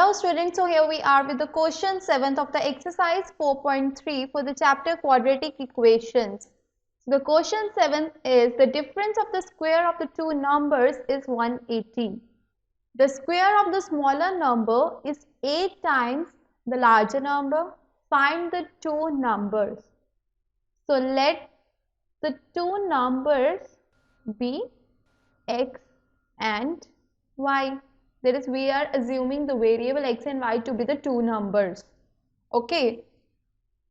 Hello students, so here we are with the question 7th of the exercise 4.3 for the chapter Quadratic Equations. So the question 7 is the difference of the square of the two numbers is 180. The square of the smaller number is 8 times the larger number. Find the two numbers. So let the two numbers be x and y. That is, we are assuming the variable x and y to be the two numbers. Okay.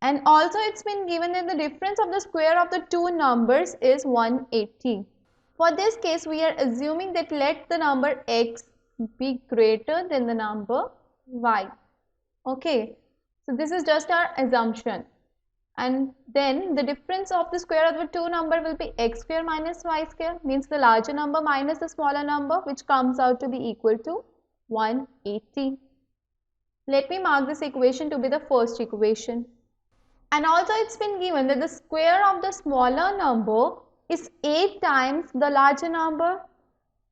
And also it's been given that the difference of the square of the two numbers is 180. For this case, we are assuming that let the number x be greater than the number y. Okay. So this is just our assumption. And then the difference of the square of the two number will be x square minus y square, means the larger number minus the smaller number, which comes out to be equal to 180. Let me mark this equation to be the first equation. And also it's been given that the square of the smaller number is 8 times the larger number.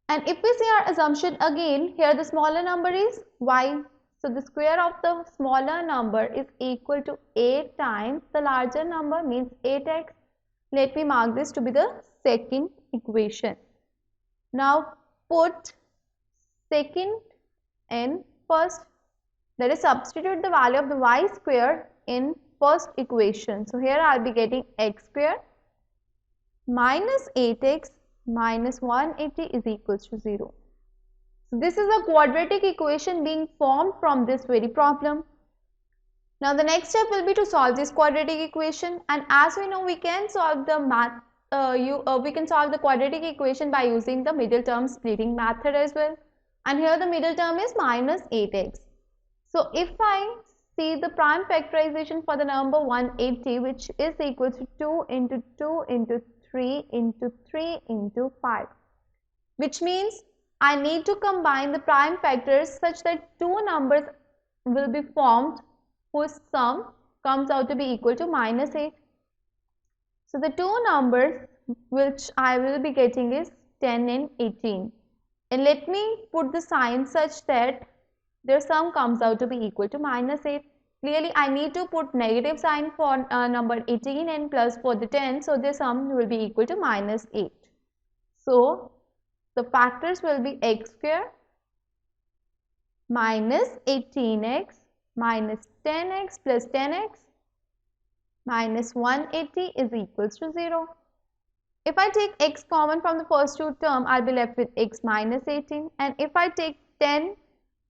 And if we see our assumption again, here the smaller number is y. So the square of the smaller number is equal to 8 times the larger number, means 8x. Let me mark this to be the second equation. Now put second in first. That is, substitute the value of the y square in first equation. So here I will be getting x square minus 8x minus 180 is equals to 0. So this is a quadratic equation being formed from this very problem. Now the next step will be to solve this quadratic equation, and as we know, we can solve the quadratic equation by using the middle term splitting method as well. And here the middle term is minus 8x. So if I see the prime factorization for the number 180, which is equal to 2 into 2 into 3 into 3 into 5, which means I need to combine the prime factors such that two numbers will be formed whose sum comes out to be equal to minus 8. So the two numbers which I will be getting is 10 and 18. And let me put the sign such that their sum comes out to be equal to minus 8. Clearly, I need to put negative sign for number 18 and plus for the 10. So the sum will be equal to minus 8. So the factors will be x square minus 18x minus 10x plus 10x minus 180 is equals to 0. If I take x common from the first two term, I will be left with x minus 18. And if I take 10,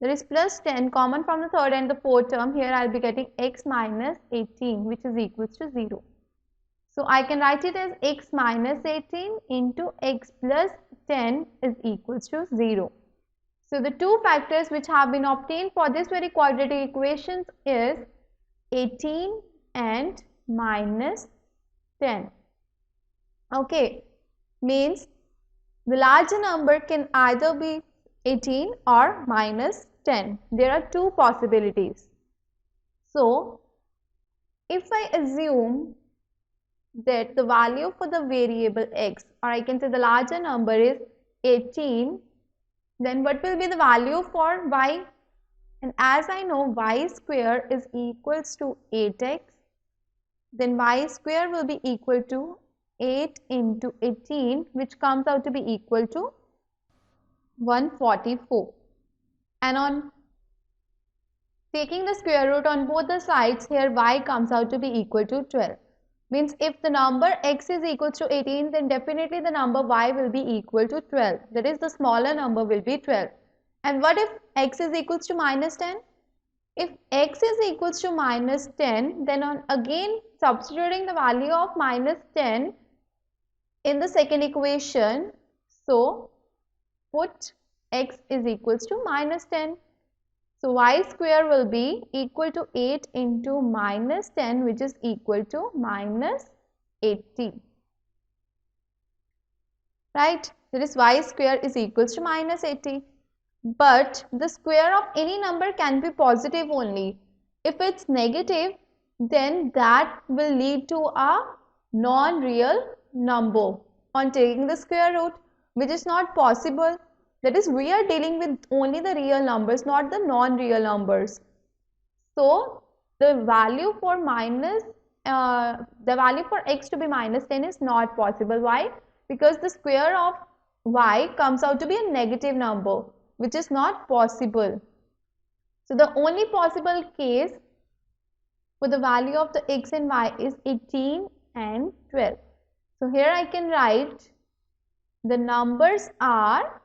there is plus 10 common from the third and the fourth term, here I will be getting x minus 18, which is equals to 0. So I can write it as x minus 18 into x plus 10 is equals to 0. So the two factors which have been obtained for this very quadratic equations is 18 and minus 10. Okay, means the larger number can either be 18 or minus 10. There are two possibilities. So if I assume that the value for the variable x, or I can say the larger number, is 18, then what will be the value for y? And as I know, y square is equals to 8x, then y square will be equal to 8 into 18, which comes out to be equal to 144. And on taking the square root on both the sides, here y comes out to be equal to 12. Means if the number x is equal to 18, then definitely the number y will be equal to 12. That is, the smaller number will be 12. And what if x is equals to minus 10? If x is equals to minus 10, then on again substituting the value of minus 10 in the second equation, so put x is equals to minus 10. So y square will be equal to 8 into minus 10, which is equal to minus 80. Right? That is, y square is equals to minus 80. But the square of any number can be positive only. If it's negative, then that will lead to a non-real number on taking the square root, which is not possible. That is, we are dealing with only the real numbers, not the non-real numbers. So the value for x to be minus 10 is not possible. Why? Because the square of y comes out to be a negative number, which is not possible. So the only possible case for the value of the x and y is 18 and 12. So here I can write the numbers are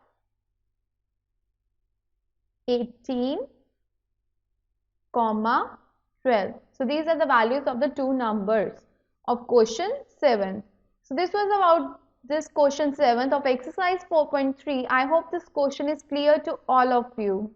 18, 12. So these are the values of the two numbers of question 7. So this was about this question 7 of exercise 4.3. I hope this question is clear to all of you.